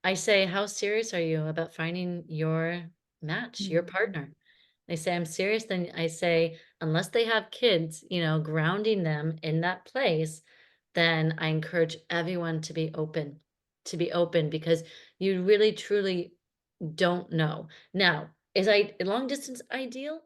I say, "How serious are you about finding your match, your Mhm. partner?" They say, "I'm serious," then I say, "Unless they have kids, grounding them in that place, then I encourage everyone to be open because you really truly don't know." Now, is I long distance ideal?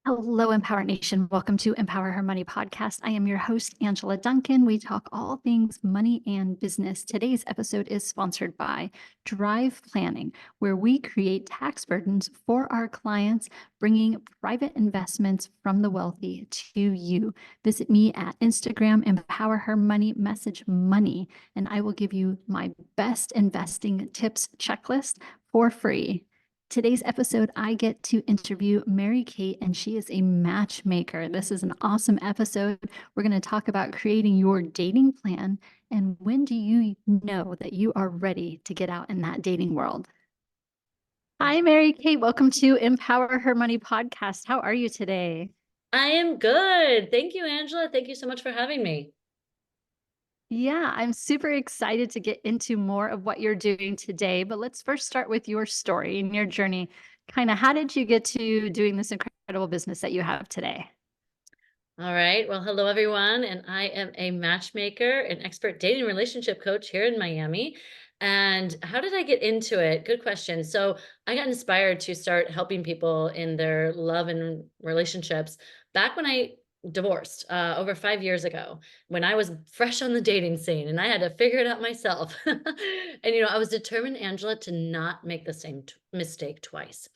Hello, Empower Nation. Welcome to Empower Her Money podcast. I am your host, Angela Duncan. We talk all things money and business. Today's episode is sponsored by Drive Planning, where we create tax burdens for our clients, bringing private investments from the wealthy to you. Visit me at Instagram, Empower Her Money, message money, and I will give you my best investing tips checklist for free. Today's episode, I get to interview Mary Kate, and she is a matchmaker. This is an awesome episode. We're going to talk about creating your dating plan and when do you know that you are ready to get out in that dating world. Hi, Mary Kate. Welcome to Empower Her Money podcast. How are you today? I am good. Thank you, Angela. Thank you so much for having me. Yeah, I'm super excited to get into more of what you're doing today. But let's first start with your story and your journey. Kind of how did you get to doing this incredible business that you have today? All right. Well, hello, everyone. And I am a matchmaker, an expert dating relationship coach here in Miami. And how did I get into it? Good question. So I got inspired to start helping people in their love and relationships back when I divorced over 5 years ago, when I was fresh on the dating scene and I had to figure it out myself. And I was determined, Angela, to not make the same mistake twice.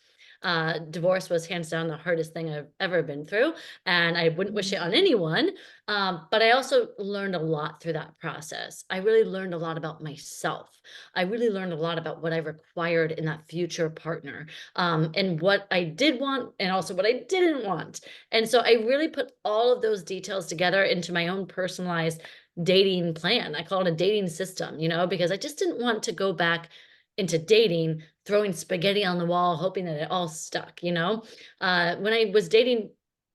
Divorce was hands down the hardest thing I've ever been through, and I wouldn't wish it on Mhm. anyone. But I also learned a lot through that process. I really learned a lot about myself. I really learned a lot about what I required in that future partner, and what I did want, and also what I didn't want. And so I really put all of those details together into my own personalized dating plan. I call it a dating system, because I just didn't want to go back into dating throwing spaghetti on the wall, hoping that it all stuck, when I was dating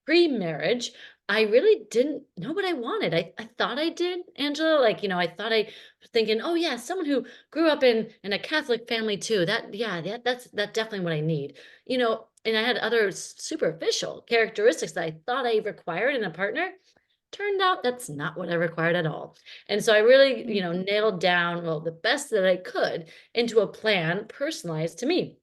pre-marriage, I really didn't know what I wanted. I thought I did, Angela. Like, I thought I was thinking, oh yeah, someone who grew up in a Catholic family too. That's definitely what I need. And I had other superficial characteristics that I thought I required in a partner. Turned out that's not what I required at all. And so I really, Mhm. nailed down, well, the best that I could into a plan personalized to me.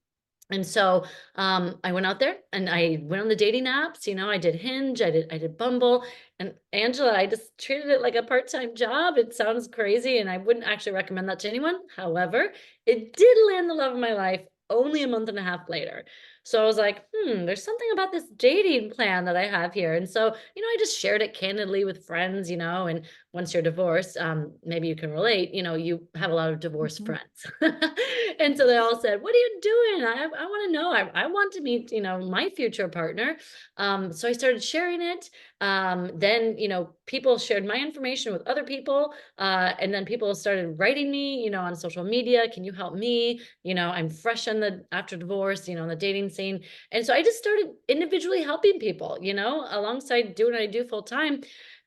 And so I went out there and I went on the dating apps. I did Hinge, I did Bumble, and Angela, I just treated it like a part-time job. It sounds crazy, and I wouldn't actually recommend that to anyone. However, it did land the love of my life only a month and a half later. So I was like, there's something about this dating plan that I have here. And so, I just shared it candidly with friends, and once you're divorced, maybe you can relate, you have a lot of divorced Mhm. friends. And so they all said, "What are you doing? I want to know. I want to meet, my future partner." So I started sharing it. Then, people shared my information with other people. And then people started writing me, on social media. Can you help me? I'm fresh on the after divorce, on the dating scene. And so I just started individually helping people, alongside doing what I do full time.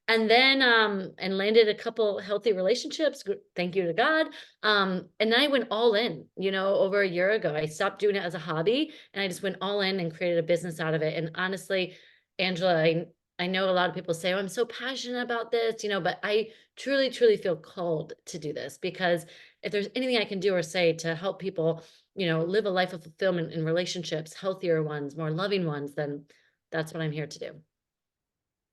And then and landed a couple healthy relationships. Thank you to God. And then I went all in, over a year ago. I stopped doing it as a hobby and I just went all in and created a business out of it. And honestly, Angela, I know a lot of people say, oh, I'm so passionate about this, but I truly, truly feel called to do this because if there's anything I can do or say to help people, live a life of fulfillment in relationships, healthier ones, more loving ones, then that's what I'm here to do.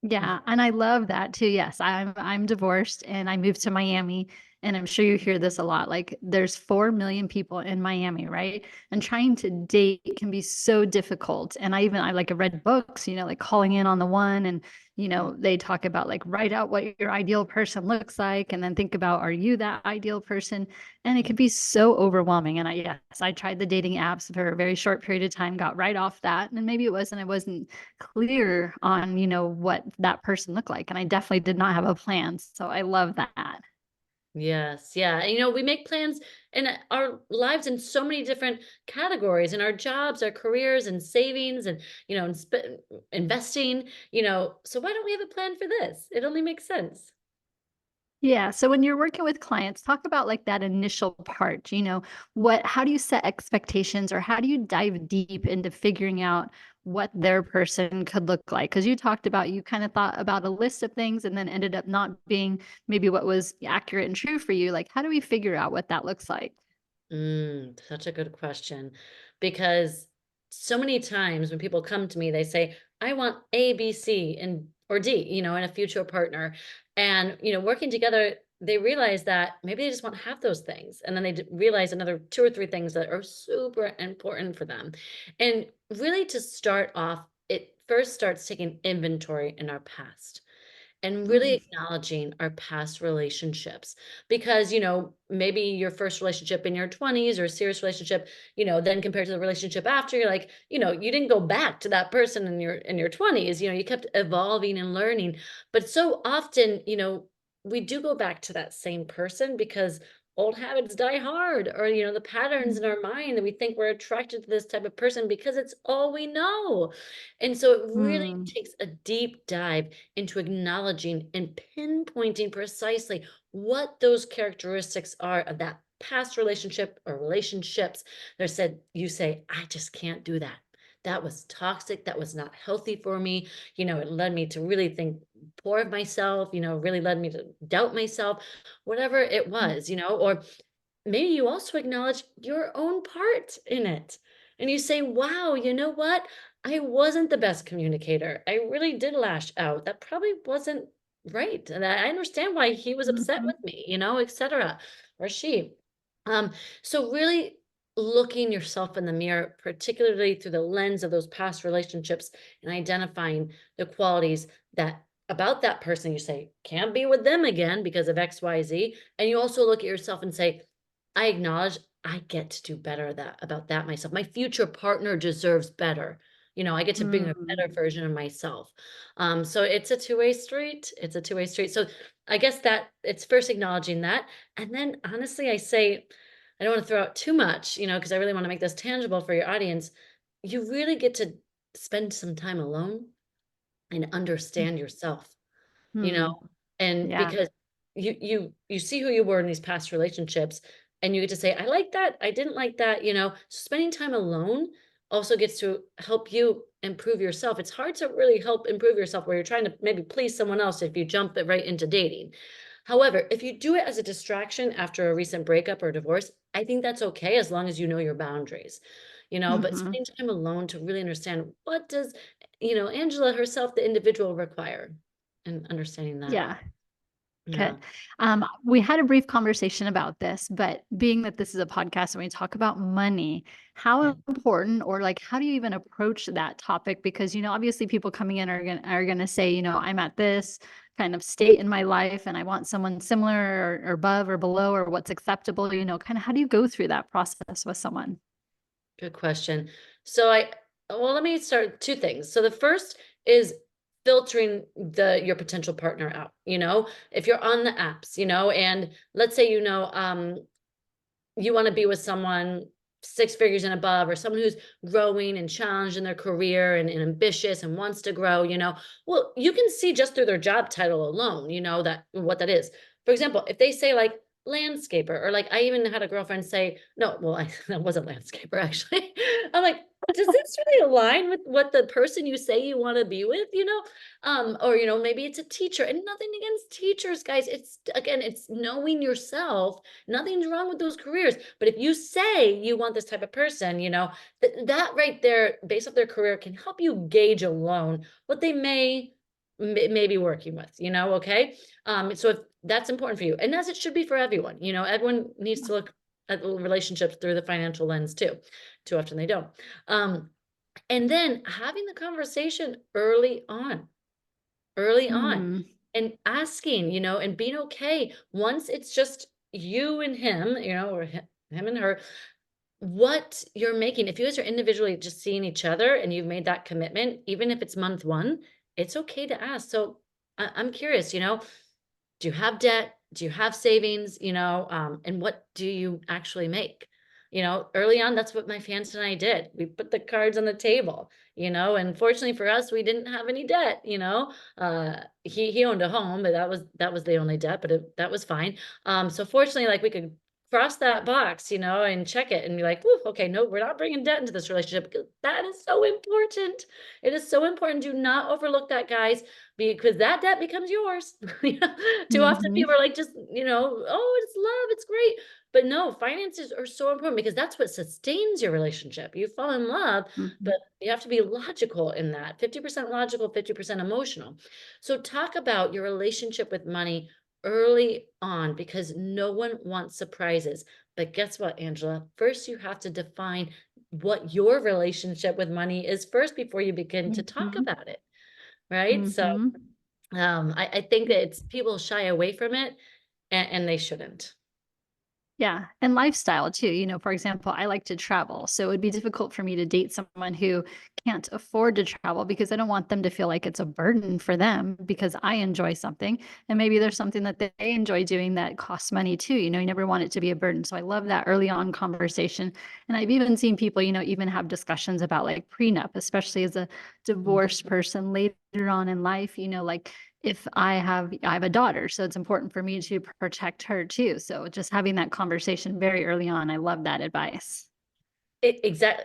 Yeah, and I love that too. Yes, I'm divorced and I moved to Miami. And I'm sure you hear this a lot. Like there's 4 million people in Miami, right? And trying to date can be so difficult. And I like I read books, like calling in on the one, and they talk about like write out what your ideal person looks like and then think about, are you that ideal person? And it can be so overwhelming. And I tried the dating apps for a very short period of time, got right off that. And maybe I wasn't clear on, what that person looked like. And I definitely did not have a plan. So I love that. Yes, yeah. And, we make plans in our lives in so many different categories, in our jobs, our careers, and savings, and investing. So why don't we have a plan for this? It only makes sense. Yeah. So when you're working with clients, talk about like that initial part, how do you set expectations, or how do you dive deep into figuring out what their person could look like? Because you talked about, you kind of thought about a list of things and then ended up not being maybe what was accurate and true for you. Like, how do we figure out what that looks like? Such a good question. Because so many times when people come to me, they say, I want A, B, C, and or D, in a future partner. And, working together, they realize that maybe they just want half those things. And then they realize another two or three things that are super important for them. And really to start off, it first starts taking inventory in our past and really Mm, acknowledging our past relationships, because maybe your first relationship in your 20s or a serious relationship, then compared to the relationship after, you're like, you didn't go back to that person in your 20s. You kept evolving and learning. But so often, we do go back to that same person because old habits die hard, or the patterns in our mind that we think we're attracted to this type of person because it's all we know. And so it really mm, takes a deep dive into acknowledging and pinpointing precisely what those characteristics are of that past relationship or relationships that said, you say, I just can't do that. That was toxic. That was not healthy for me. It led me to really think poor of myself, really led me to doubt myself, whatever it mm, was, or maybe you also acknowledge your own part in it. And you say, wow, you know what? I wasn't the best communicator. I really did lash out. That probably wasn't right. And I understand why he was upset mhm, with me, etc. Or she. Um, so really looking yourself in the mirror, particularly through the lens of those past relationships, and identifying the qualities that about that person you say can't be with them again because of XYZ. And you also look at yourself and say, I acknowledge I get to do better that about that myself. My future partner deserves better. I get to bring a mm, better version of myself. So it's a two-way street. It's a two-way street. So I guess that it's first acknowledging that. And then honestly, I say, I don't want to throw out too much, because I really want to make this tangible for your audience. You really get to spend some time alone and understand yourself, you know, mm. and Yeah. because you see who you were in these past relationships, and you get to say, I like that, I didn't like that. Spending time alone also gets to help you improve yourself. It's hard to really help improve yourself where you're trying to maybe please someone else if you jump it right into dating. However, if you do it as a distraction after a recent breakup or divorce, I think that's okay as long as you know your boundaries. But Mhm. spending time alone to really understand, what does Angela herself, the individual, require, and understanding that. Yeah. Okay. Yeah. We had a brief conversation about this, but being that this is a podcast and we talk about money, Yeah. how important, or like how do you even approach that topic? Because obviously people coming in are gonna say, I'm at this kind of state in my life and I want someone similar, or above or below, or what's acceptable, kind of how do you go through that process with someone? Good question. So well, let me start two things. So the first is filtering your potential partner out. If you're on the apps, and let's say, you want to be with someone six figures and above, or someone who's growing and challenged in their career, and ambitious and wants to grow, well, you can see just through their job title alone, that what that is. For example, if they say like landscaper, or like I even had a girlfriend say, no, well, I wasn't landscaper actually. I'm like, does this really align with what the person you say you want to be with, or maybe it's a teacher, and nothing against teachers, guys. It's again, it's knowing yourself. Nothing's wrong with those careers. But if you say you want this type of person, that right there, based off their career, can help you gauge alone what they may maybe working with, okay? So if that's important for you, and as it should be for everyone, everyone needs to look at the relationships through the financial lens too. Too often they don't. Um, and then having the conversation early on, Mm, and asking, and being okay once it's just you and him, or him and her, what you're making. If you guys are individually just seeing each other and you've made that commitment, even if it's month one, it's okay to ask. So I'm curious, do you have debt? Do you have savings? And what do you actually make? Early on, that's what my fiance and I did. We put the cards on the table, and fortunately for us, we didn't have any debt, he owned a home, but that was the only debt, but that was fine. So fortunately, like we could cross that box, and check it and be like, "Woo, okay, no, we're not bringing debt into this relationship," because that is so important. It is so important. Do not overlook that, guys, because that debt becomes yours. Too often mhm, people are like, just, oh, it's love, it's great. But no, finances are so important because that's what sustains your relationship. You fall in love, mhm, but you have to be logical in that, 50% logical, 50% emotional. So talk about your relationship with money early on, because no one wants surprises. But guess what, Angela? First, you have to define what your relationship with money is first before you begin to talk mhm, about it. Right. So mhm. I think that it's people shy away from it, and they shouldn't. Yeah, and lifestyle too. For example, I like to travel. So it would be difficult for me to date someone who can't afford to travel because I don't want them to feel like it's a burden for them because I enjoy something. And maybe there's something that they enjoy doing that costs money too. You never want it to be a burden. So I love that early on conversation. And I've even seen people, even have discussions about like prenup, especially as a divorced person later on in life, like if I have a daughter, so it's important for me to protect her too. So just having that conversation very early on, I love that advice. Exactly.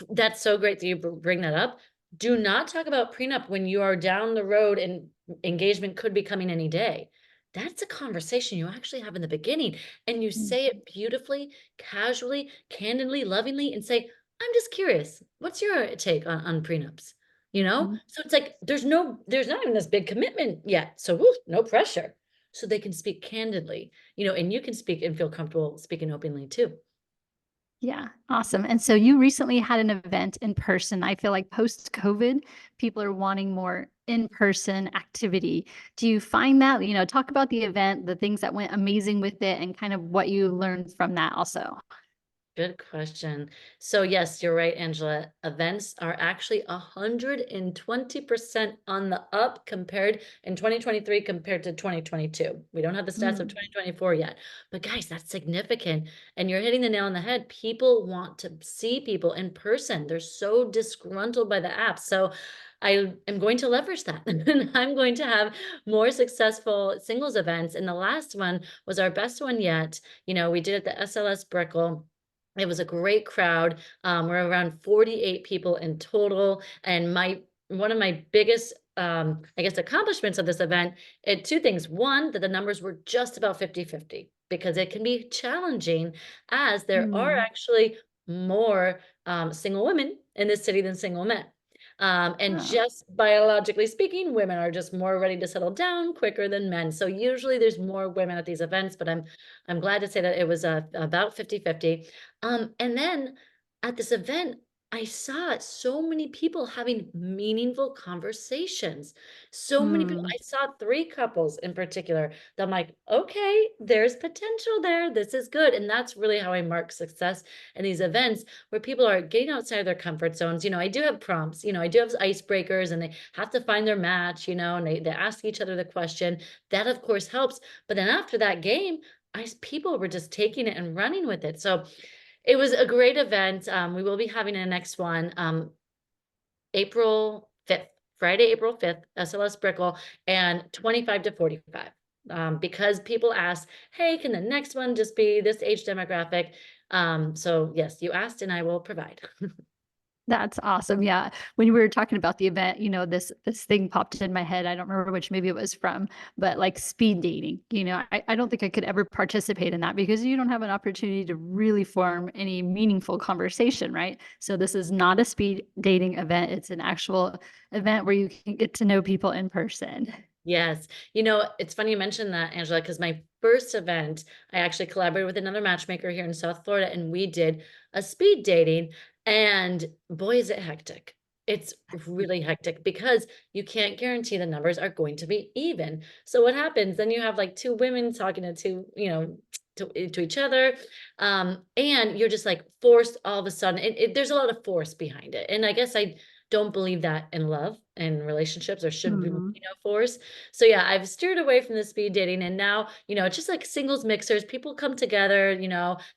That's so great that you bring that up. Do not talk about prenup when you are down the road and engagement could be coming any day. That's a conversation you actually have in the beginning, and you say Mhm, it beautifully, casually, candidly, lovingly, and say, "I'm just curious. What's your take on prenups?" mhm. So it's like there's not even this big commitment yet. So woo, no pressure. So they can speak candidly, and you can speak and feel comfortable speaking openly too. Yeah, awesome. And so you recently had an event in person. I feel like post COVID, people are wanting more in person activity. Do you find that, talk about the event, the things that went amazing with it, and kind of what you learned from that also? Good question. So yes, you're right, Angela. Events are actually 120% on the up compared in 2023 compared to 2022. We don't have the stats of Mm, 2024 yet, but guys, that's significant. And you're hitting the nail on the head. People want to see people in person. They're so disgruntled by the apps. So I am going to leverage that and I'm going to have more successful singles events. And the last one was our best one yet. We did it at the SLS Brickell. It was a great crowd. We're around 48 people in total. And one of my biggest, I guess, accomplishments of this event, two things. One, that the numbers were just about 50-50, because it can be challenging, as there are mm. actually more single women in this city than single men. And Oh, just biologically speaking, women are just more ready to settle down quicker than men. So usually there's more women at these events, but I'm glad to say that it was about 50-50. And then at this event, I saw so many people having meaningful conversations. So many people. mm. I saw three couples in particular that I'm like, okay, there's potential there. This is good. And that's really how I mark success in these events, where people are getting outside of their comfort zones. I do have prompts, I do have icebreakers, and they have to find their match, and they ask each other the question. That of course helps. But then after that game, people were just taking it and running with it. So it was a great event. We will be having a next one, April 5th, Friday, April 5th, SLS Brickell, and 25 to 45. Because people ask, hey, can the next one just be this age demographic? So yes, you asked and I will provide. That's awesome. Yeah. When you were talking about the event, this thing popped in my head. I don't remember which maybe it was from, but like speed dating. I don't think I could ever participate in that because you don't have an opportunity to really form any meaningful conversation, right? So this is not a speed dating event. It's an actual event where you can get to know people in person. Yes. It's funny you mentioned that, Angela, because my first event, I actually collaborated with another matchmaker here in South Florida, and we did a speed dating. And boy, is it hectic. It's really hectic because you can't guarantee the numbers are going to be even. So what happens? Then you have like two women talking to to each other. And you're just like forced all of a sudden. There's a lot of force behind it. And I guess I don't believe that in love and relationships. There should be no Mhm. force. So yeah, I've steered away from the speed dating, and now, it's just like singles mixers. People come together,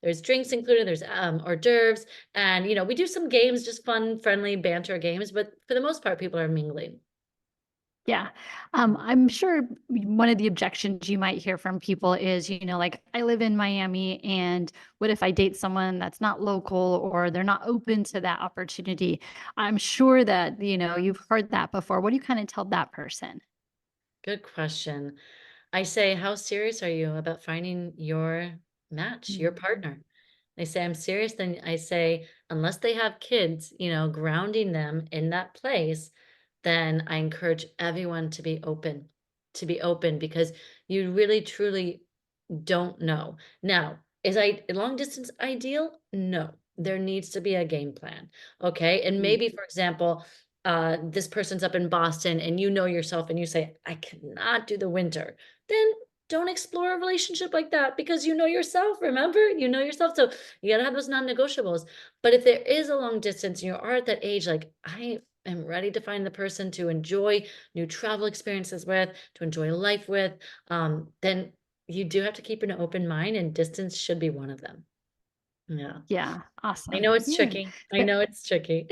there's drinks included, there's hors d'oeuvres, and we do some games, just fun, friendly banter games, but for the most part, people are mingling. Yeah. I'm sure one of the objections you might hear from people is, like, I live in Miami, and what if I date someone that's not local or they're not open to that opportunity? I'm sure that, you've heard that before. What do you kind of tell that person? Good question. I say, how serious are you about finding your match, your Mhm. partner? They say, I'm serious. Then I say, unless they have kids, grounding them in that place, then I encourage everyone to be open because you really truly don't know. Now, is long distance ideal? No. There needs to be a game plan. Okay. And Mm. maybe, for example, this person's up in Boston and you know yourself and you say, I cannot do the winter. Then don't explore a relationship like that because you know yourself, remember? You know yourself. So you got to have those non negotiables. But if there is a long distance and you are at that age, like I am ready to find the person to enjoy new travel experiences with, to enjoy life with, then you do have to keep an open mind, and distance should be one of them. Yeah. Yeah. I Awesome. know it's Yeah. tricky. I know it's tricky.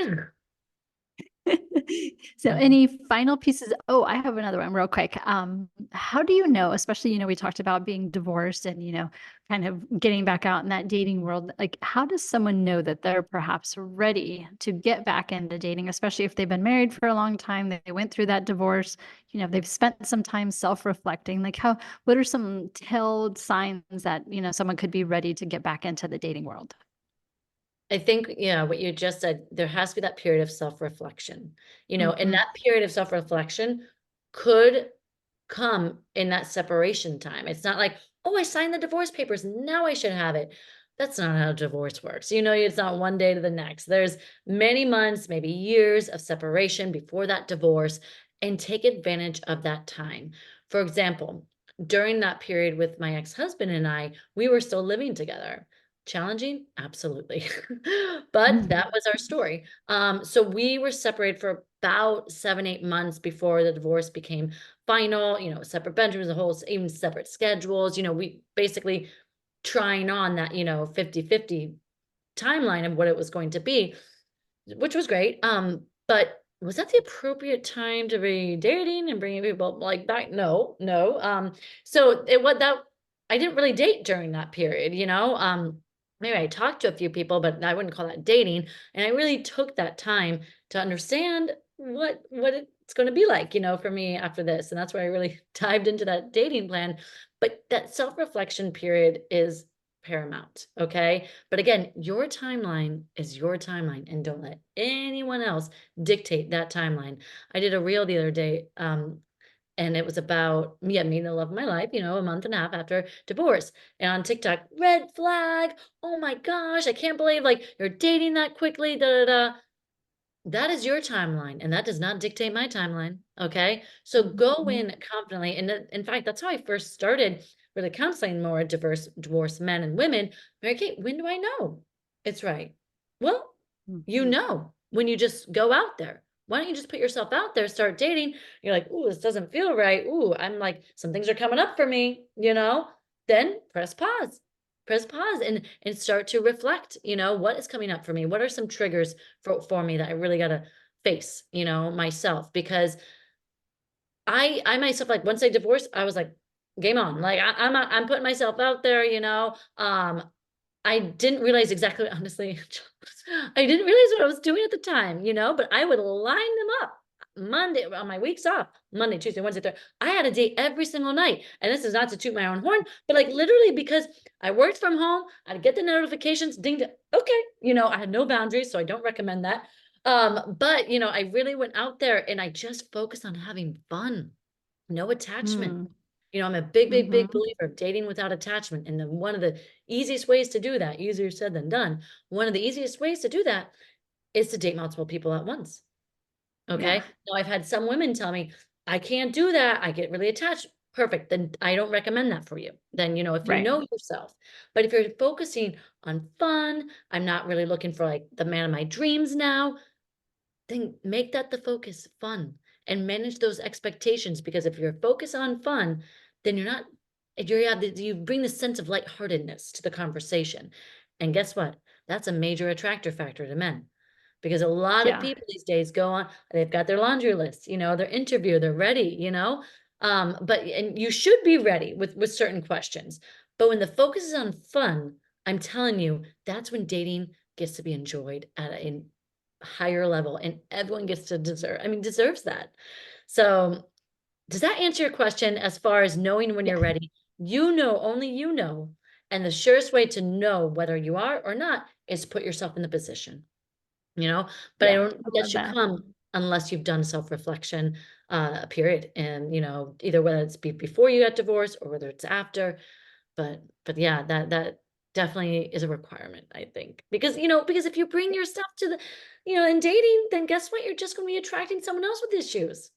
So Mhm. any final pieces? Oh, I have another one real quick. How do you know, especially, we talked about being divorced and, kind of getting back out in that dating world. Like, how does someone know that they're perhaps ready to get back into dating, especially if they've been married for a long time, they went through that divorce, they've spent some time self-reflecting. Like what are some telled signs that, someone could be ready to get back into the dating world? I think, yeah, what you just said, there has to be that period of self-reflection, and Mhm. that period of self-reflection could come in that separation time. It's not like, "Oh, I signed the divorce papers, now I should have it." That's not how divorce works. It's not one day to the next. There's many months, maybe years of separation before that divorce, and take advantage of that time. For example, during that period with my ex-husband and I, we were still living together. Challenging? Absolutely. But that was our story. So we were separated for about 7, 8 months before the divorce became final, separate bedrooms, the whole even separate schedules, we basically trying on that, 50-50 timeline of what it was going to be, which was great. But was that the appropriate time to be dating and bringing people like back? No, no. So it was that I didn't really date during that period, maybe I talked to a few people, but I wouldn't call that dating. And I really took that time to understand what it's going to be like, for me after this. And that's where I really dived into that dating plan. But that self-reflection period is paramount. Okay. But again, your timeline is your timeline and don't let anyone else dictate that timeline. I did a reel the other day, and it was about me, yeah, meeting the love of my life, a month and a half after divorce. And on TikTok, red flag. Oh my gosh, I can't believe like you're dating that quickly. Da da da. That is your timeline, and that does not dictate my timeline, okay? So go Mhm. in confidently, and in fact, that's how I first started really counseling more diverse divorced men and women. Mary Kate, when do I know it's right? Well, you Mhm. know when you just go out there. Why don't you just put yourself out there, start dating? You're like, "Ooh, this doesn't feel right. Ooh, I'm like, some things are coming up for me," you know? Then press pause. Press pause and start to reflect, what is coming up for me? What are some triggers for me that I really gotta face, myself because I myself like once I divorced, I was like, game on. Like I'm putting myself out there, I didn't realize exactly honestly, I didn't realize what I was doing at the time, but I would line them up Monday on my weeks off, Monday, Tuesday, Wednesday, Thursday. I had a date every single night. And this is not to toot my own horn, but like literally because I worked from home, I'd get the notifications, ding, ding, okay. I had no boundaries, so I don't recommend that. But I really went out there and I just focused on having fun, no attachment. Mm, I'm a big, big, big mhm. believer of dating without attachment. And then one of the easiest ways to do that, easier said than done, one of the easiest ways to do that is to date multiple people at once. Yeah, Okay. Now I've had some women tell me, I can't do that. I get really attached. Perfect. Then I don't recommend that for you. Then, if you right. know yourself, but if you're focusing on fun, I'm not really looking for like the man of my dreams now, then make that the focus, fun, and manage those expectations, because if you're focused on fun, then you're not you bring this sense of lightheartedness to the conversation. And guess what? That's a major attractor factor to men. Because a lot of Yeah, people these days go on, they've got their laundry list, their interview, they're ready, but and you should be ready with certain questions. But when the focus is on fun, I'm telling you, that's when dating gets to be enjoyed at a higher level, and everyone gets to deserves that. So, does that answer your question as far as knowing when yeah, you're ready? Only you know. And the surest way to know whether you are or not is put yourself in the position, you know? But I yeah, don't I think that love should that. come unless you've done self-reflection, period. And, either whether it's before you got divorced or whether it's after. But yeah, that definitely is a requirement, I think. Because if you bring your stuff to in dating, then guess what? You're just gonna be attracting someone else with issues.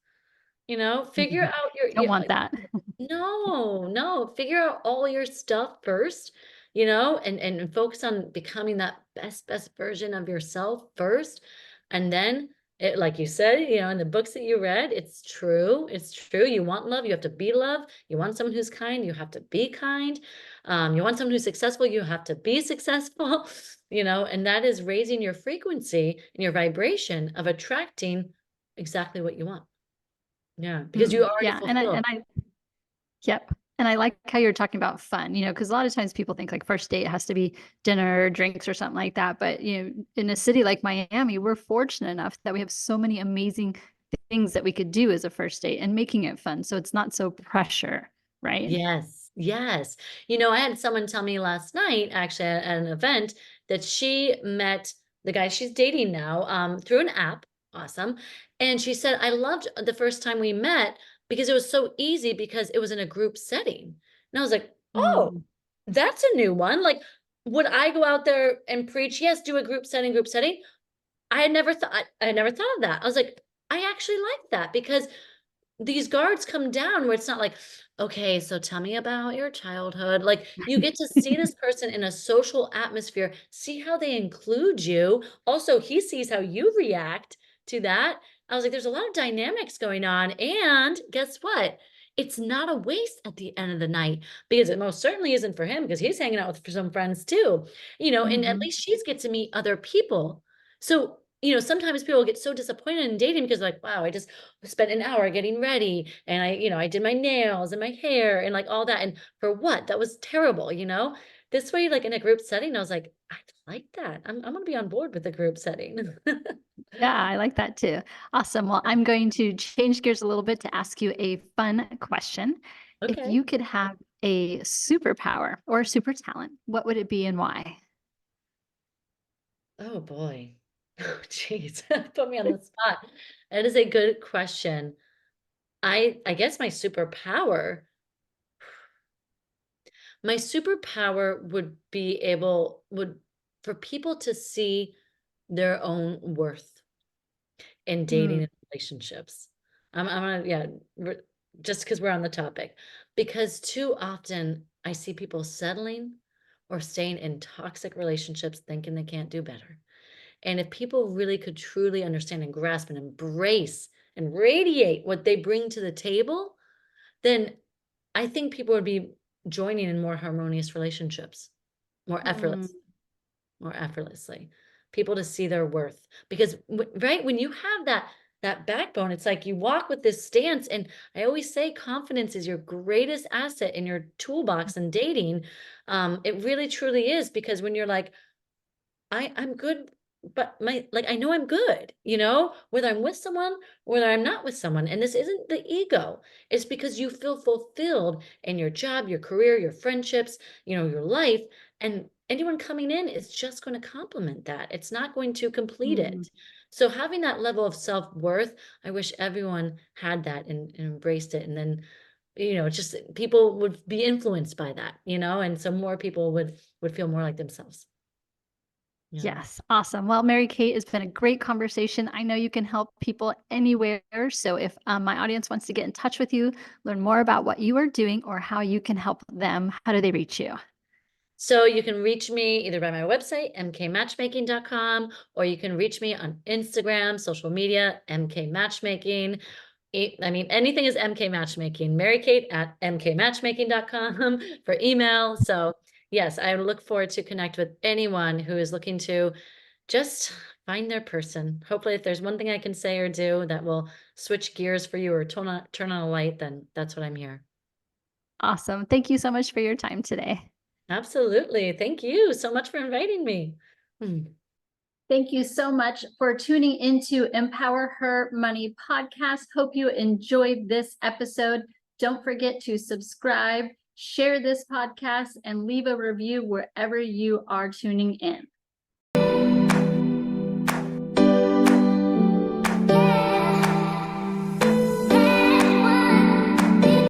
Figure Mhm. out Don't your want that. no, no, figure out all your stuff first, and focus on becoming that best version of yourself first. And then like you said, in the books that you read, it's true. It's true. You want love, you have to be love. You want someone who's kind, you have to be kind. You want someone who's successful, you have to be successful, and that is raising your frequency and your vibration of attracting exactly what you want. Yeah, because you already Yeah, and I fulfill. and I yep, and I like how you're talking about fun, because a lot of times people think like first date has to be dinner, drinks, or something like that. But in a city like Miami, we're fortunate enough that we have so many amazing things that we could do as a first date and making it fun, so it's not so pressure, right? Yes, yes. I had someone tell me last night, actually at an event, that she met the guy she's dating now, through an app. Awesome. And she said, I loved the first time we met because it was so easy because it was in a group setting. And I was like, oh, Mm, that's a new one. Like, would I go out there and preach? Yes, do a group setting. I had never thought of that. I was like, I actually like that because these guards come down where it's not like, "Okay, so tell me about your childhood." Like, you get to see this person in a social atmosphere, see how they include you. Also, he sees how you react to that. I was like, "There's a lot of dynamics going on," and guess what? It's not a waste at the end of the night because it most certainly isn't for him because he's hanging out with some friends too, and at mhm. least she's get to meet other people. So, sometimes people get so disappointed in dating because like, "Wow, I just spent an hour getting ready and I did my nails and my hair and like all that. And for what? That was terrible. This way, like in a group setting, I was like, I like that. I'm gonna be on board with the group setting. Yeah, I like that too. Awesome. Well, I'm going to change gears a little bit to ask you a fun question. If Okay. you could have a superpower or a super talent, what would it be and why? Oh boy. Oh jeez. Put me on the spot. That is a good question. I guess my superpower would be able would for people to see their own worth in dating Mm, and relationships. I'm gonna yeah, re just because 'cause we're on the topic. Because too often, I see people settling or staying in toxic relationships thinking they can't do better. And if people really could truly understand and grasp and embrace and radiate what they bring to the table, then I think people would be joining in more harmonious relationships, more mm, more effortlessly. People to see their worth because right when you have that that backbone. It's like you walk with this stance. And I always say confidence is your greatest asset in your toolbox in dating. It really truly is, because when you're like, I'm good, but I know I'm good, whether I'm with someone, whether I'm not with someone. And this isn't the ego. It's because you feel fulfilled in your job, your career, your friendships, your life. And anyone coming in is just going to complement that. It's not going to complete Mm. it. So having that level of self-worth, I wish everyone had that and embraced it. And then, just people would be influenced by that, and so more people would feel more like themselves. Yeah. Yes, awesome. Well, Mary Kate, it's been a great conversation. I know you can help people anywhere. So if my audience wants to get in touch with you, learn more about what you are doing or how you can help them, how do they reach you? So you can reach me either by my website, mkmatchmaking.com, or you can reach me on Instagram, social media, mkmatchmaking. I mean, anything is MK Matchmaking. Mary Kate at mkmatchmaking.com for email. So yes, I look forward to connect with anyone who is looking to just find their person. Hopefully, if there's one thing I can say or do that will switch gears for you or turn on a light, then that's what I'm here. Awesome. Thank you so much for your time today. Absolutely. Thank you so much for inviting me. Hmm. Thank you so much for tuning into Empower Her Money podcast. Hope you enjoyed this episode. Don't forget to subscribe, share this podcast, and leave a review wherever you are tuning in.